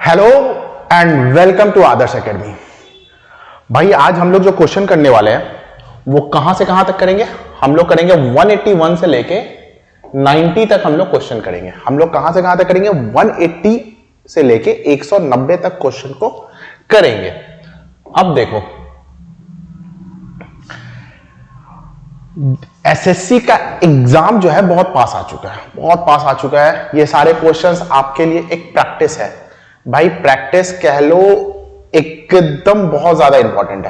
Hello and welcome to Adarsh academy. भाई आज हम लोग जो क्वेश्चन करने वाले हैं वो कहां से कहां तक करेंगे? हम लोग करेंगे 181 से लेके 90 तक हम लोग क्वेश्चन करेंगे। हम लोग कहां से कहां तक करेंगे? 180 से लेके 190 तक क्वेश्चन को करेंगे। अब देखो, एसएससी का एग्जाम जो है बहुत पास आ चुका है। ये सारे क्वेश्चंस आपके लिए एक प्रैक्टिस है। भाई प्रैक्टिस कह लो, एकदम बहुत ज्यादा इंपॉर्टेंट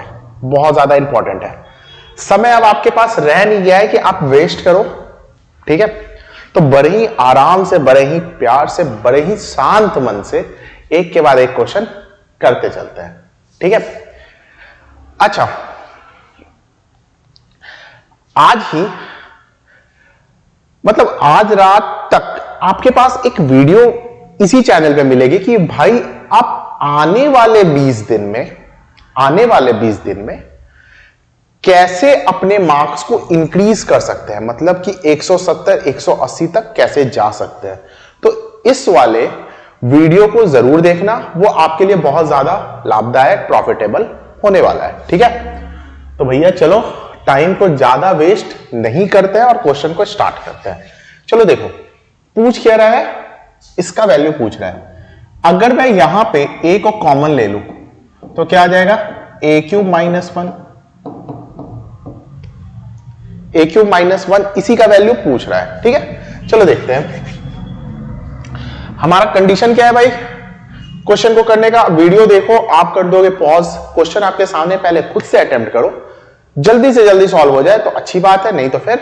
है। समय अब आपके पास रह नहीं गया है कि आप वेस्ट करो, ठीक है? तो बड़े ही आराम से, बड़े ही प्यार से, बड़े ही शांत मन से एक के बाद एक क्वेश्चन करते चलते हैं, ठीक है? अच्छा, आज रात तक आपके पास एक वीडियो इसी चैनल पे मिलेगी कि भाई आप आने वाले 20 दिन में कैसे अपने मार्क्स को इंक्रीज कर सकते हैं, मतलब कि 170 180 तक कैसे जा सकते हैं। तो इस वाले वीडियो को जरूर देखना, वो आपके लिए बहुत ज्यादा लाभदायक, प्रॉफिटेबल होने वाला है, ठीक है? तो भैया चलो, टाइम को ज्यादा वेस्ट नहीं करते हैं और क्वेश्चन को स्टार्ट करते हैं। चलो देखो, पूछ क्या रहा है, इसका वैल्यू पूछ रहा है। अगर मैं यहां पे a को कॉमन ले लूं तो क्या आ जाएगा? a³ -1 इसी का वैल्यू पूछ रहा है, ठीक है? चलो देखते हैं हमारा कंडीशन क्या है। भाई क्वेश्चन को करने का वीडियो देखो, आप कर दोगे पॉज, क्वेश्चन आपके सामने, पहले खुद से अटेम्प्ट करो, जल्दी से जल्दी सॉल्व हो जाए तो अच्छी बात है, नहीं तो फिर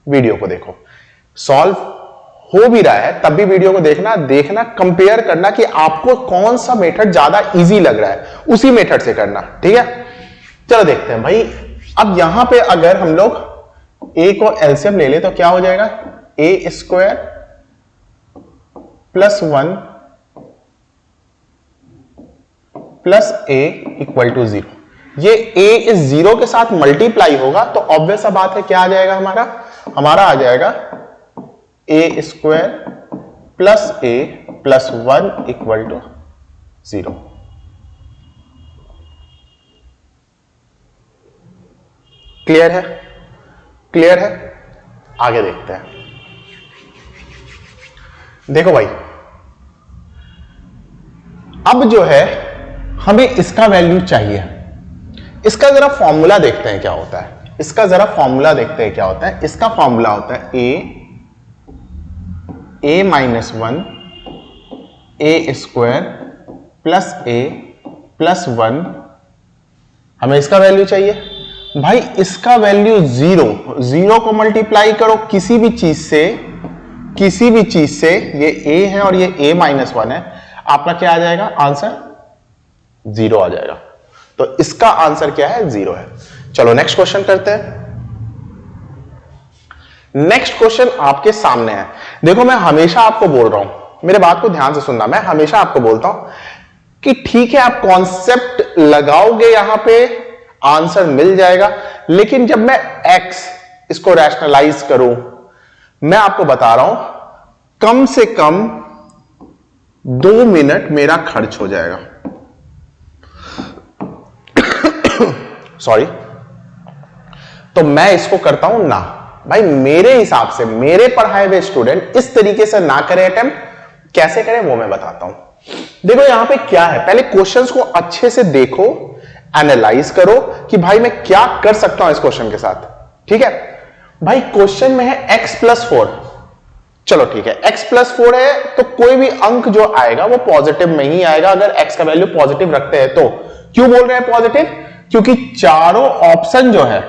वीडियो को देखो। सॉल्व हो भी रहा है तब भी वीडियो को देखना, कंपेयर करना कि आपको कौन सा मेथड ज्यादा इजी लग रहा है, उसी मेथड से करना, ठीक है? चलो देखते हैं भाई। अब यहां पे अगर हम लोग a को एलसीएम ले ले तो क्या हो जाएगा? a² + 1 + a = 0। ये a इस 0 के साथ मल्टीप्लाई होगा तो ऑब्वियस सा बात है, क्या आ जाएगा हमारा आ जाएगा a² + a + 1 = 0। क्लियर है? आगे देखते हैं। देखो भाई, अब जो है हमें इसका वैल्यू चाहिए। इसका जरा फॉर्मूला देखते हैं क्या होता है। इसका फॉर्मूला होता है a - 1 a² + a + 1। हमें इसका वैल्यू चाहिए। भाई इसका वैल्यू 0 को मल्टीप्लाई करो किसी भी चीज से, ये a है और ये a - 1 है, आपका क्या आ जाएगा? आंसर 0 आ जाएगा। तो इसका आंसर क्या है? 0 है। चलो नेक्स्ट क्वेश्चन करते हैं। नेक्स्ट क्वेश्चन आपके सामने है। देखो, मैं हमेशा आपको बोल रहा हूं, मेरे बात को ध्यान से सुनना, मैं हमेशा आपको बोलता हूं कि ठीक है आप कॉन्सेप्ट लगाओगे, यहां पे आंसर मिल जाएगा, लेकिन जब मैं x इसको रैशनलाइज करूं, मैं आपको बता रहा हूं कम से कम 2 मिनट मेरा खर्च हो जाएगा। सॉरी, तो मैं इसको करता हूं ना। भाई मेरे हिसाब से मेरे पढ़ाए हुए स्टूडेंट इस तरीके से ना करें अटेम्प्ट, कैसे करें वो मैं बताता हूं। देखो यहां पे क्या है, पहले क्वेश्चंस को अच्छे से देखो, एनालाइज करो कि भाई मैं क्या कर सकता हूं इस क्वेश्चन के साथ, ठीक है? भाई क्वेश्चन में है x + 4। चलो ठीक है, x + 4 है तो कोई भी अंक जो आएगा वो पॉजिटिव में ही आएगा, अगर x का वैल्यू पॉजिटिव रखते हैं तो। क्यों बोल रहे हैं पॉजिटिव? क्योंकि चारों ऑप्शन जो है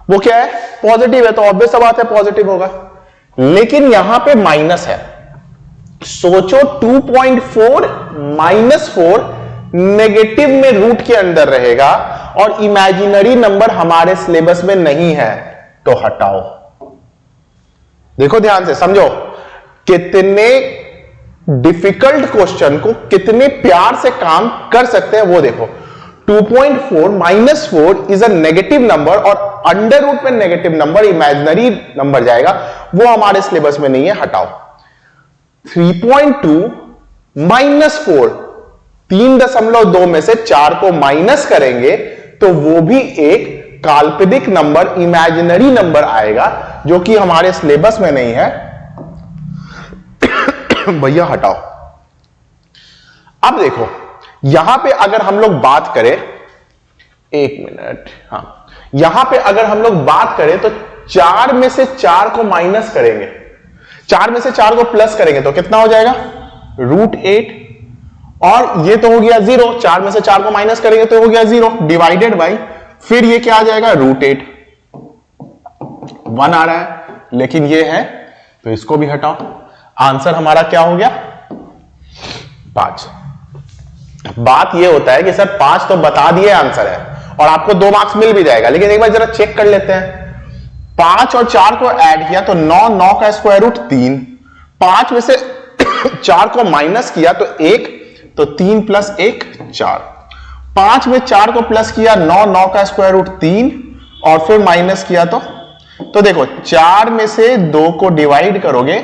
वो क्या है? पॉजिटिव है, तो ऑब्वियस सा बात है पॉजिटिव होगा। लेकिन यहां पे माइनस है, सोचो 2.4 - 4 नेगेटिव में रूट के अंदर रहेगा और इमेजिनरी नंबर हमारे सिलेबस में नहीं है, तो हटाओ। देखो ध्यान से समझो, कितने डिफिकल्ट क्वेश्चन को कितने प्यार से काम कर सकते हैं वो देखो। 2.4 - 4 इज अ नेगेटिव नंबर और अंडर रूट में नेगेटिव नंबर इमेजिनरी नंबर जाएगा, वो हमारे सिलेबस में नहीं है, हटाओ। 3.2 -4, 3.2 में से 4 को माइनस करेंगे तो वो भी एक काल्पनिक नंबर, इमेजिनरी नंबर आएगा, जो कि हमारे सिलेबस में नहीं है। भैया हटाओ। अब देखो यहां पे अगर हम लोग बात करें, एक मिनट, हां, यहां पे अगर हम लोग बात करें तो 4 में से 4 को माइनस करेंगे, 4 में से 4 को प्लस करेंगे तो कितना हो जाएगा, √8, और ये तो हो गया 0, 4 में से 4 को माइनस करेंगे तो हो गया 0, डिवाइडेड बाई, फिर ये क्या आ जाएगा, √8, 1 आ रहा है, लेकिन ये है तो इसको भी हटाओ। आंसर हमारा क्या हो गया, 5। बात ये होता है कि सर 5 तो बता दिए आंसर है और आपको 2 मार्क्स मिल भी जाएगा, लेकिन एक बार जरा चेक कर लेते हैं। 5 और 4 को ऐड किया तो 9, 9 का स्क्वायर रूट 3, 5 में से 4 को माइनस किया तो 1, तो 3 + 1 4, 5 में 4 को प्लस किया, 9, 9 का स्क्वायर रूट 3, और फिर माइनस किया तो देखो 4 में से 2 को डिवाइड करोगे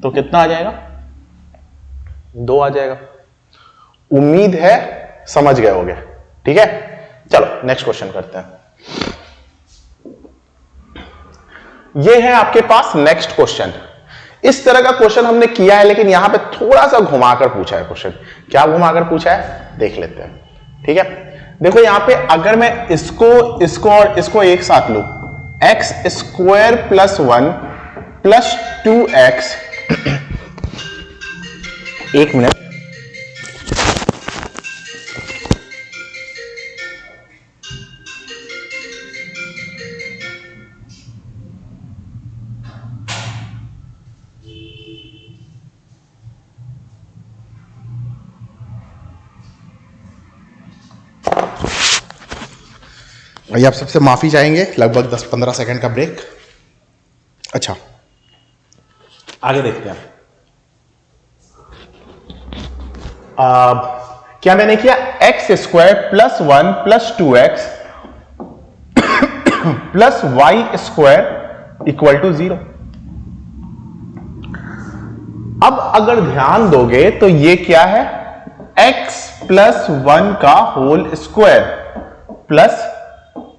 तो कितना आ जाएगा, 2 आ जाएगा। उम्मीद है समझ गए होगे, ठीक है। चलो नेक्स्ट क्वेश्चन करते हैं। ये है आपके पास नेक्स्ट क्वेश्चन। इस तरह का क्वेश्चन हमने किया है, लेकिन यहां पे थोड़ा सा घुमाकर पूछा है क्वेश्चन। क्या घुमाकर पूछा है देख लेते हैं, ठीक है। देखो यहां पे अगर मैं इसको और इसको एक साथ लूं, x² + 1 + 2x, एक मिनट, भैया आप सबसे माफी चाहेंगे, लगभग 10-15 सेकंड का ब्रेक। अच्छा आगे देखते हैं। क्या मैंने किया, x² + 1 + 2x + y² = 0। अब अगर ध्यान दोगे तो ये क्या है, x + 1 का होल स्क्वायर प्लस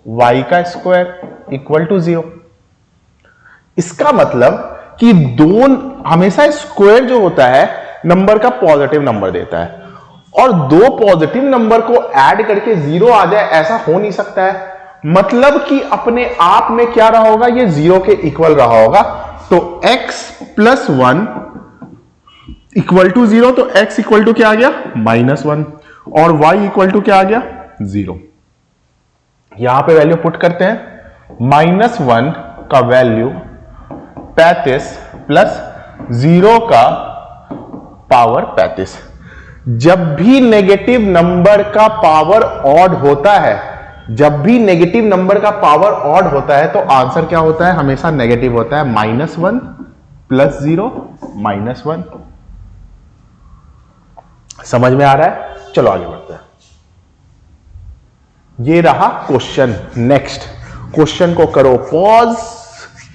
y का स्क्वायर = 0। इसका मतलब कि हमेशा स्क्वायर जो होता है नंबर का पॉजिटिव नंबर देता है, और 2 पॉजिटिव नंबर को ऐड करके 0 आ जाए, ऐसा हो नहीं सकता है। मतलब कि अपने आप में क्या रहा होगा, ये 0 के इक्वल रहा होगा। तो x + 1 = 0, तो x = क्या आ गया, -1, और y = क्या आ गया, 0। यहां पे वैल्यू पुट करते हैं, -1 का वैल्यू 35 + 0 का पावर 35। जब भी नेगेटिव नंबर का पावर ऑड होता है, जब भी नेगेटिव नंबर का पावर ऑड होता है तो आंसर क्या होता है, हमेशा नेगेटिव होता है। -1 + 0 -1। समझ में आ रहा है। चलो आगे बढ़ते हैं। ये रहा क्वेश्चन। नेक्स्ट क्वेश्चन को करो पॉज,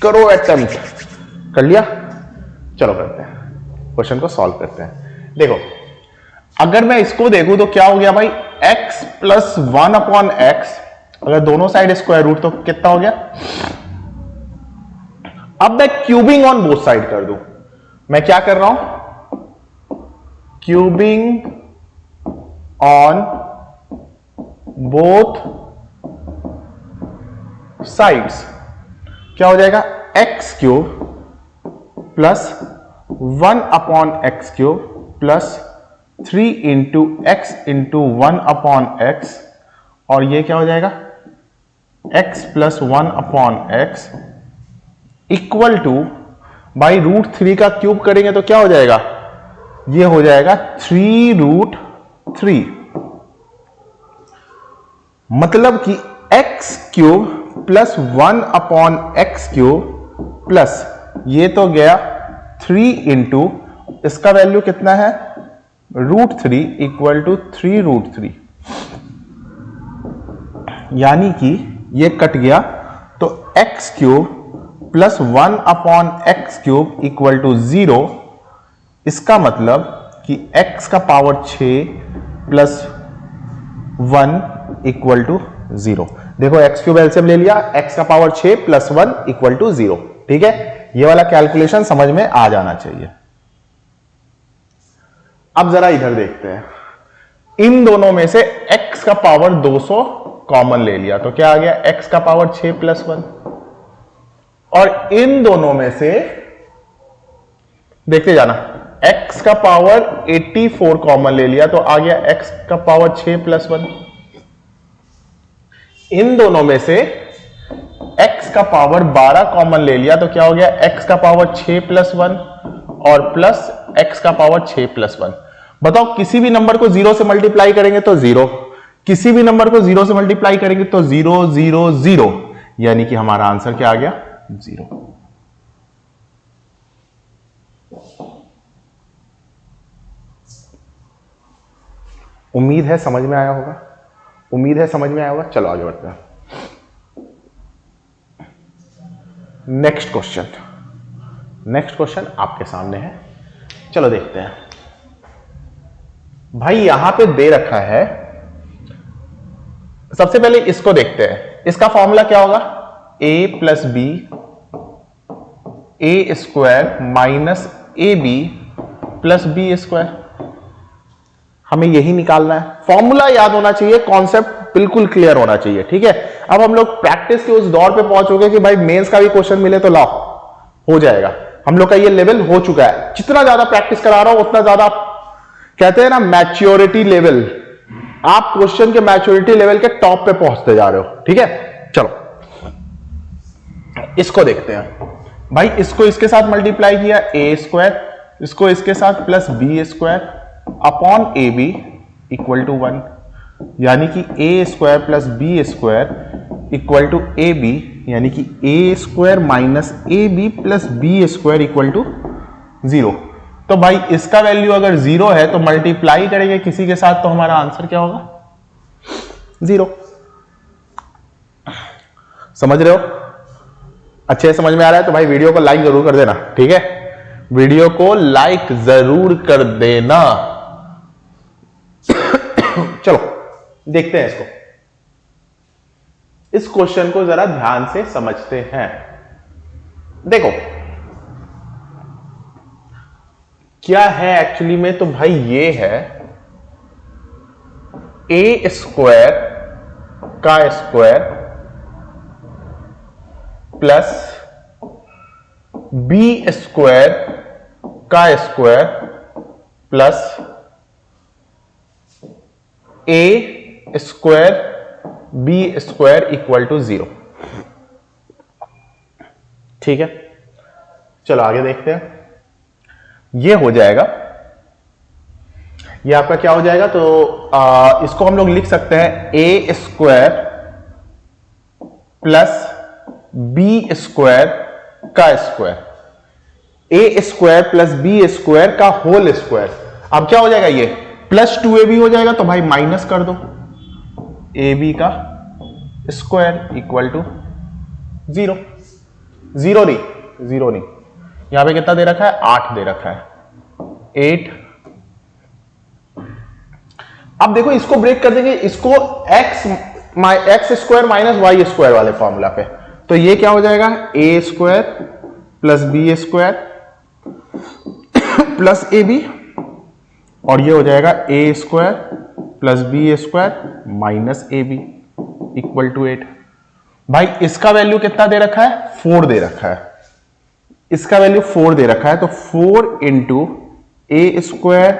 करो अटेम्प्ट। कर लिया, चलो करते हैं, क्वेश्चन को सॉल्व करते हैं। देखो अगर मैं इसको देखूं तो क्या हो गया भाई, x + 1/x, अगर दोनों साइड स्क्वायर रूट तो कितना हो गया। अब मैं क्यूबिंग ऑन बोथ साइड कर दूं, मैं क्या कर रहा हूं, क्यूबिंग ऑन बोथ साइड्स, क्या हो जाएगा, x³ + 1/x³ + 3 × x × 1/x, और ये क्या हो जाएगा, x + 1/x = बाई √3 का क्यूब करेंगे तो क्या हो जाएगा, ये हो जाएगा 3√3। मतलब कि x³ + 1/x³ प्लस ये तो गया 3 × इसका वैल्यू कितना है, √3 = 3√3, यानी कि ये कट गया। तो x³ + 1/x³ = 0। इसका मतलब कि x का पावर 6 प्लस 1 इक्वल टू 0। देखो x क्यूब एलसीएम ले लिया, x का पावर 6 प्लस 1 इक्वल टू 0। ठीक है, ये वाला कैलकुलेशन समझ में आ जाना चाहिए। अब जरा इधर देखते हैं, इन दोनों में से x का पावर 200 कॉमन ले लिया तो क्या आ गया, x का पावर 6 प्लस 1। और इन दोनों में से देखते जाना, x का पावर 84 कॉमन ले लिया तो आ गया x का पावर 6 प्लस 1। इन दोनों में से x का पावर 12 कॉमन ले लिया तो क्या हो गया, x का पावर 6 प्लस 1 और प्लस x का पावर 6 प्लस 1। बताओ, किसी भी नंबर को 0 से मल्टीप्लाई करेंगे तो 0, किसी भी नंबर को 0 से मल्टीप्लाई करेंगे तो 0 0 0, यानी कि हमारा आंसर क्या आ गया, 0। उम्मीद है समझ में आया होगा, उम्मीद है समझ में आया होगा। चलो आगे बढ़ते हैं। नेक्स्ट क्वेश्चन, नेक्स्ट क्वेश्चन आपके सामने है, चलो देखते हैं। भाई यहां पे दे रखा है, सबसे पहले इसको देखते हैं। इसका फॉर्मूला क्या होगा, a plus B A square minus A B plus B square. हमें यही निकालना है, फॉर्मूला याद होना चाहिए, कॉन्सेप्ट बिल्कुल क्लियर होना चाहिए। ठीक है, अब हम लोग प्रैक्टिस के उस दौर पे पहुंचोगे कि भाई मेंस का भी क्वेश्चन मिले तो लाओ, हो जाएगा। हम लोग का ये लेवल हो चुका है, जितना ज्यादा प्रैक्टिस करा रहा हूं उतना ज्यादा, कहते हैं ना मैच्योरिटी लेवल, आप क्वेश्चन के मैच्योरिटी लेवल के टॉप पे पहुंचते जा रहे हो। ठीक है, चलो इसको देखते हैं। भाई इसको इसके साथ मल्टीप्लाई किया ए स्क्वायर, इसको इसके साथ plus B square upon A B equal to 1, यानी कि A square plus B square equal to A B, यानी कि A square minus A B plus B square equal to 0। तो भाई इसका वैल्यू अगर 0 है तो मल्टीप्लाई करेंगे किसी के साथ तो हमारा आंसर क्या होगा, 0। समझ रहे हो, अच्छे समझ में आ रहा है तो भाई वीडियो को लाइक जरूर कर देना। ठीक है, वीडियो को लाइक जरूर कर देना। चलो देखते हैं इसको, इस क्वेश्चन को जरा ध्यान से समझते हैं। देखो क्या है एक्चुअली में, तो भाई ये है ए स्क्वायर का स्क्वायर प्लस बी स्क्वायर का square plus A square B square equal to 0। ठीक है, चलो आगे देखते हैं। ये हो जाएगा, ये आपका क्या हो जाएगा, तो इसको हम लोग लिख सकते हैं ए स्क्वायर प्लस बी स्क्वायर का स्क्वायर, ए स्क्वायर प्लस बी स्क्वायर का होल स्क्वायर। अब क्या हो जाएगा, ये प्लस 2ab हो जाएगा, तो भाई माइनस कर दो ab का स्क्वायर इक्वल टू 0। 0 नहीं, यहां पे कितना दे रखा है, 8 दे रखा है, 8। अब देखो इसको ब्रेक कर देंगे, इसको X square minus Y square वाले फॉर्मूला पे, तो ये क्या हो जाएगा, A square plus B square plus A B, और ये हो जाएगा A square plus B square minus A B equal to 8। भाई इसका वैल्यू कितना दे रखा है, 4 दे रखा है, इसका वैल्यू 4 दे रखा है, तो 4 into A square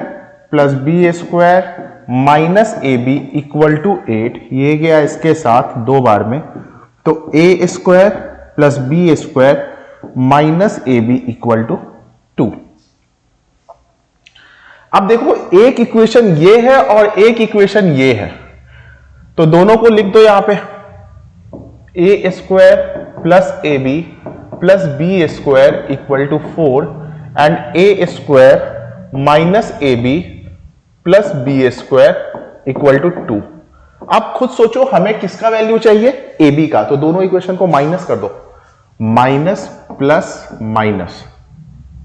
plus B square minus A B equal to 8, ये गया इसके साथ 2 बार में, तो A square plus B square minus A B equal to 2। अब देखो एक इक्वेशन ये है और एक इक्वेशन ये है, तो दोनों को लिख दो यहां पे, A square plus A B plus B square equal to 4 and A square minus A B plus B square equal to 2। अब खुद सोचो हमें किसका वैल्यू चाहिए, ए बी का, तो दोनों इक्वेशन को माइनस कर दो, माइनस प्लस माइनस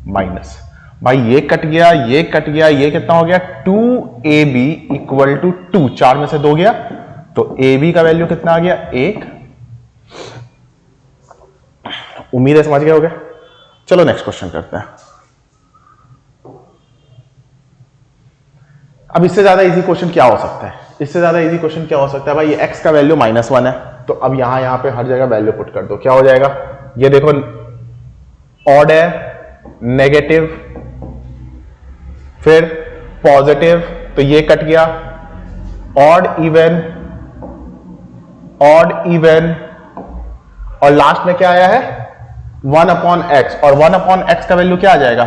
माइनस भाई ये कट गया, ये कट गया, ये कितना हो गया 2ab इक्वल टू 2, 4 में से 2 गया तो ab का वैल्यू कितना आ गया 1। उम्मीद है समझ गए होगे। चलो नेक्स्ट क्वेश्चन करते हैं। अब इससे ज्यादा इजी क्वेश्चन क्या हो सकता है, इससे ज्यादा इजी क्वेश्चन क्या हो सकता है भाई। ये x का वैल्यू -1 है तो अब यहां पे हर जगह वैल्यू पुट कर दो, क्या हो जाएगा। ये देखो ऑड है, नेगेटिव, फिर पॉजिटिव, तो ये कट गया, ऑड इवन, ऑड इवन, और लास्ट में क्या आया है 1/x, और 1/x का वैल्यू क्या आ जाएगा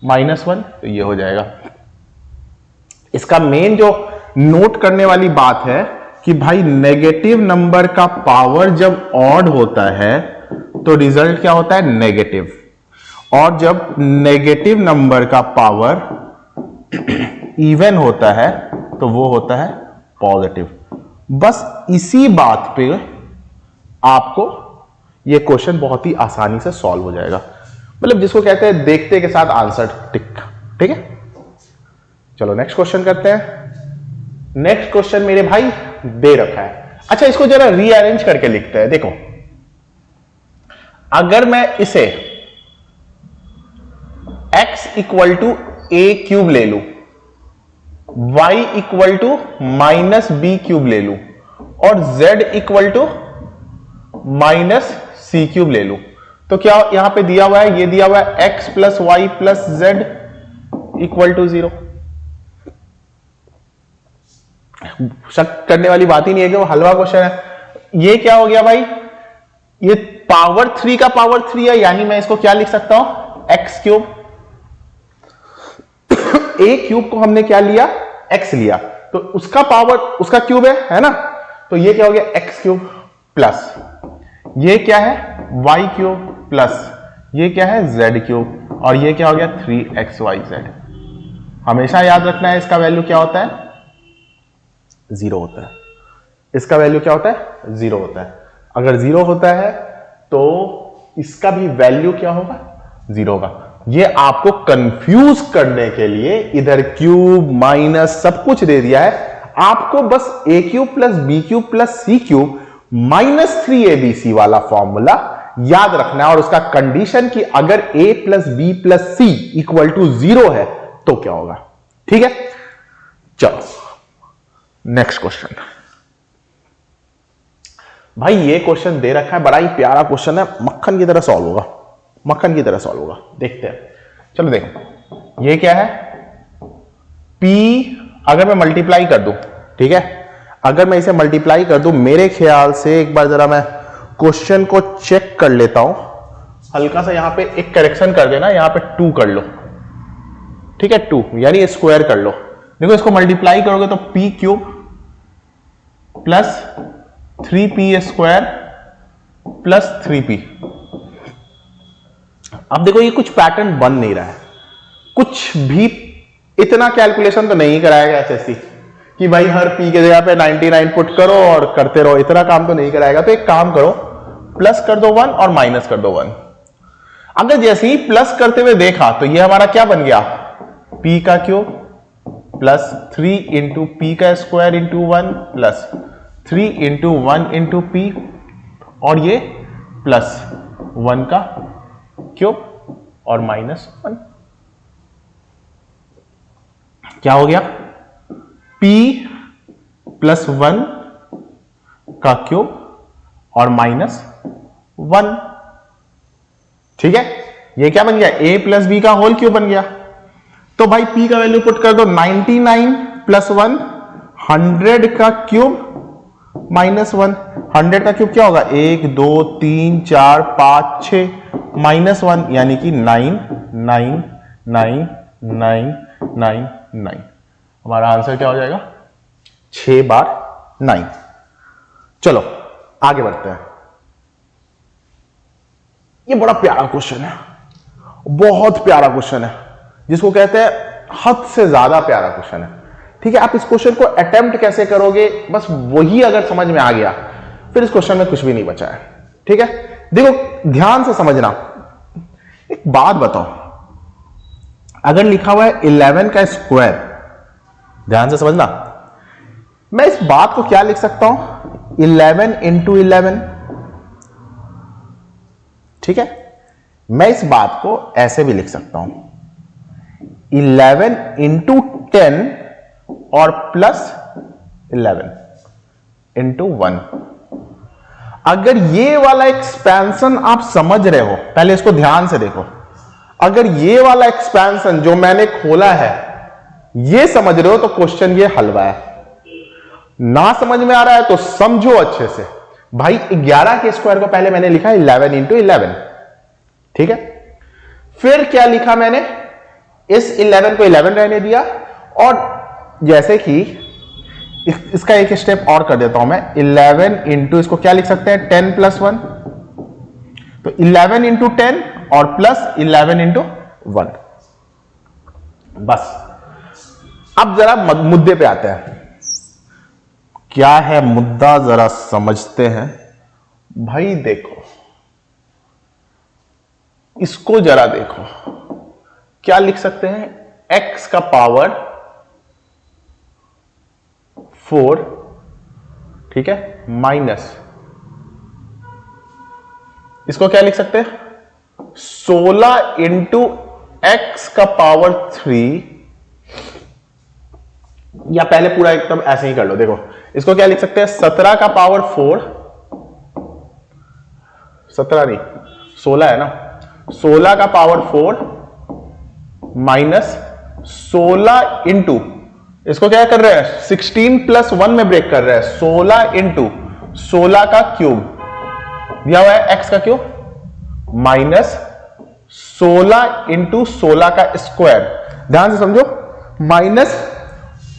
-1, तो ये हो जाएगा। इसका मेन जो नोट करने वाली बात है कि भाई नेगेटिव नंबर का पावर जब ऑड होता है तो रिजल्ट क्या होता है नेगेटिव, और जब नेगेटिव नंबर का पावर इवन होता है तो वो होता है पॉजिटिव। बस इसी बात पे आपको ये क्वेश्चन बहुत ही आसानी से सॉल्व हो जाएगा, मतलब जिसको कहते हैं देखते के साथ आंसर टिक। ठीक है, चलो नेक्स्ट क्वेश्चन करते हैं। नेक्स्ट क्वेश्चन मेरे भाई दे रखा है। अच्छा, इसको जरा रीअरेंज करके लिखते हैं। देखो, अगर मैं इसे x equal to a cube ले लू, y इक्वल टू -b³ ले लू, और z इक्वल टू -c³ ले लू, तो क्या यहां पे दिया हुआ है, ये दिया हुआ है x plus Y plus z equal to 0। शक करने वाली बात ही नहीं है कि वो हलवा क्वेश्चन है। ये क्या हो गया भाई, ये पावर 3 का पावर 3 है, यानी मैं इसको क्या लिख सकता हूं x³। a क्यूब को हमने क्या लिया x लिया, तो उसका पावर उसका क्यूब है ना, तो ये क्या हो गया x³ प्लस ये क्या है y³ प्लस ये क्या है z³, और ये क्या हो गया 3xyz। हमेशा याद रखना है इसका वैल्यू क्या होता है 0 होता है। इसका वैल्यू क्या होता है 0 होता है। अगर 0 होता है तो इसका भी वैल्यू क्या होगा 0 होगा। ये आपको कंफ्यूज करने के लिए इधर क्यूब माइनस सब कुछ दे दिया है। आपको बस a³ plus b³ plus c³ -3abc वाला फॉर्मूला याद रखना है, और उसका कंडीशन कि अगर a plus b plus c equal to 0 है तो क्या होगा। ठीक है, चलो नेक्स्ट क्वेश्चन। भाई ये क्वेश्चन दे रखा है, बड़ा ही प्यारा क्वेश्चन है, मक्खन की तरह सॉल्व होगा, मक्खन की तरह सॉल्व होगा। देखते हैं, चलो देखो ये क्या है p, अगर मैं मल्टीप्लाई कर दूं, ठीक है, अगर मैं इसे मल्टीप्लाई कर दूं, मेरे ख्याल से एक बार जरा मैं क्वेश्चन को चेक कर लेता हूं, हल्का सा यहां पे एक करेक्शन कर देना, यहां पे 2 कर लो, ठीक है 2 यानी स्क्वायर कर लो। देखो इसको मल्टीप्लाई करोगे तो p³ plus 3p² plus 3p। अब देखो ये कुछ पैटर्न बन नहीं रहा है, कुछ भी इतना कैलकुलेशन तो नहीं कराएगा एसएससी कि भाई हर p के जगह पे 99 पुट करो और करते रहो, इतना काम तो नहीं कराएगा। तो एक काम करो, प्लस कर दो 1 और माइनस कर दो 1। अगर जैसे ही प्लस करते हुए देखा तो ये हमारा क्या बन गया p का क्यूब प्लस 3 इंटू p का square into 1 plus 3 into 1 into p, और ये प्लस 1 का क्यूब और -1। क्या हो गया p प्लस 1 का क्यूब और -1। ठीक है, ये क्या बन गया a प्लस b का होल क्यूब बन गया। तो भाई p का वैल्यू पुट कर दो 99 प्लस 1 100 का क्यूब -1। 100 का क्यूब क्या होगा 1 2 3 4 5 6 -1 यानी कि 9 9 9 9 9 9। हमारा आंसर क्या हो जाएगा 6 बार 9। चलो आगे बढ़ते हैं। ये बड़ा प्यारा क्वेश्चन है, बहुत प्यारा क्वेश्चन है, जिसको कहते हैं हद से ज्यादा प्यारा क्वेश्चन है। ठीक है, आप इस क्वेश्चन को अटेम्प्ट कैसे करोगे, बस वही अगर समझ में आ गया फिर इस क्वेश्चन में कुछ भी नहीं बचा है। ठीक है, देखो ध्यान से समझना। एक बात बताओ, अगर लिखा हुआ है 11 का स्क्वायर, ध्यान से समझना, मैं इस बात को क्या लिख सकता हूं, 11 इंटू 11, ठीक है। मैं इस बात को ऐसे भी लिख सकता हूं, 11 इंटू 10 और प्लस 11 इंटू 1। अगर ये वाला एक्सपेंशन आप समझ रहे हो, पहले इसको ध्यान से देखो, अगर ये वाला एक्सपेंशन जो मैंने खोला है ये समझ रहे हो तो क्वेश्चन ये हलवा है। ना समझ में आ रहा है तो समझो अच्छे से। भाई 11 के स्क्वायर को पहले मैंने लिखा 11 इंटू 11, ठीक है। फिर क्या लिखा मैंने, इस 11 को 11 रहने दिया, और जैसे कि इसका एक स्टेप और कर देता हूं मैं, 11 इंटू, इसको क्या लिख सकते हैं, 10 प्लस 1, तो 11 इंटू 10 और प्लस 11 इंटू 1। बस अब जरा मुद्दे पे आते हैं। क्या है मुद्दा, जरा समझते हैं। भाई देखो, इसको जरा देखो, क्या लिख सकते हैं, x का पावर 4, ठीक है, माइनस, इसको क्या लिख सकते हैं, 16 इंटू एक्स का पावर 3, या पहले पूरा एकदम ऐसे ही कर लो। देखो इसको क्या लिख सकते हैं, 17 का पावर 4, 17 नहीं 16 है ना, 16 का पावर 4 माइनस 16 इंटू, इसको क्या कर रहे हैं, 16 प्लस 1 में ब्रेक कर रहे हैं, 16 इंटू 16 का क्यूब, दिया हुआ है x का क्यूब, माइनस 16 इंटू 16 का स्क्वायर। ध्यान से समझो, माइनस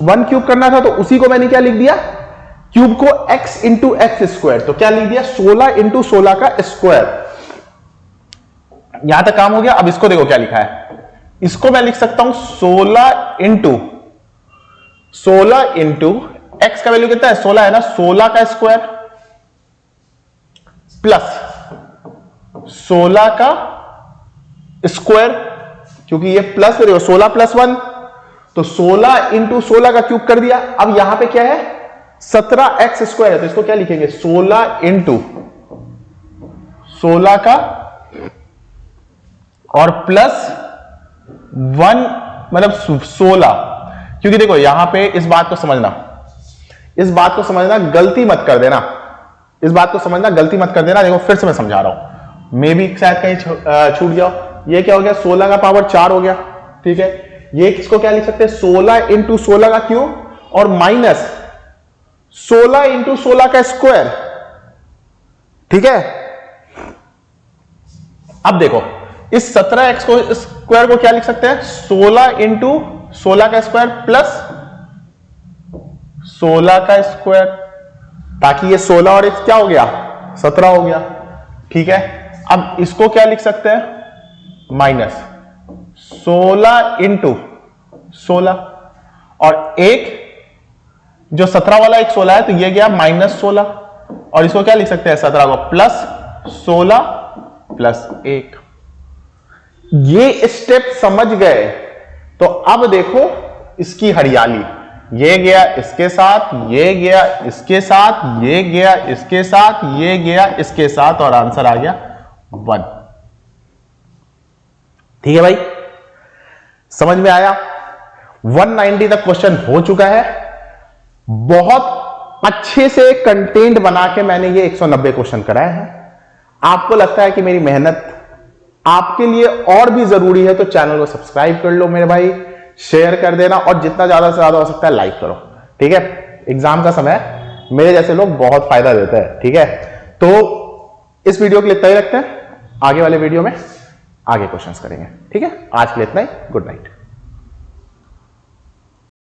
1 क्यूब करना था तो उसी को मैंने क्या लिख दिया, क्यूब को x इंटू एक्स स्क्वायर, तो क्या लिख दिया, 16 इंटू 16 का स्क्वायर। यहां तक काम हो गया। अब इसको देखो क्या लिखा है, इसको मैं लिख सकता हूं 16 इंटू एक्स का वैल्यू कितना है, 16 है ना, 16 का स्क्वायर प्लस 16 का स्क्वायर, क्योंकि ये प्लस 16 प्लस 1, तो 16 इंटू 16 का क्यूब कर दिया। अब यहां पे क्या है, 17x स्क्वायर है, तो इसको क्या लिखेंगे, 16 इंटू 16 का और प्लस 1, मतलब 16, क्योंकि देखो यहां पे इस बात को समझना, इस बात को समझना, गलती मत कर देना, इस बात को समझना, गलती मत कर देना। देखो फिर से मैं समझा रहा हूं, मे भी शायद कहीं छूट जाओ। ये क्या हो गया, 16 का पावर 4 हो गया, ठीक है। ये किसको क्या लिख सकते हैं, 16 इंटू 16 का क्यूब और माइनस 16 इंटू 16 का स्क्वायर, ठीक है। अब देखो इस 17x को स्क्वायर को क्या लिख सकते हैं, 16 इंटू 16 का स्क्वायर प्लस 16 का स्क्वायर, ताकि ये 16 और x क्या हो गया, 17 हो गया, ठीक है। अब इसको क्या लिख सकते हैं, माइनस 16 इंटू 16, और एक जो 17 वाला एक 16 है, तो ये गया माइनस 16, और इसको क्या लिख सकते हैं, 17 को प्लस 16 प्लस 1। ये स्टेप समझ गए तो अब देखो इसकी हरियाली, ये गया इसके साथ, ये गया इसके साथ, ये गया इसके साथ, ये गया इसके साथ, और आंसर आ गया 1। ठीक है भाई, समझ में आया। 190 तक क्वेश्चन हो चुका है। बहुत अच्छे से कंटेंट बना के मैंने ये 190 क्वेश्चन कराए हैं। आपको लगता है कि मेरी मेहनत आपके लिए और भी जरूरी है तो चैनल को सब्सक्राइब कर लो मेरे भाई, शेयर कर देना, और जितना ज्यादा से ज्यादा हो सकता है लाइक करो, ठीक है। एग्जाम का समय मेरे जैसे लोग बहुत फायदा देते हैं, ठीक है। तो इस वीडियो के लिए इतना ही रखते हैं, आगे वाले वीडियो में आगे क्वेश्चंस करेंगे, ठीक है। आज के लिए इतना ही, गुड नाइट।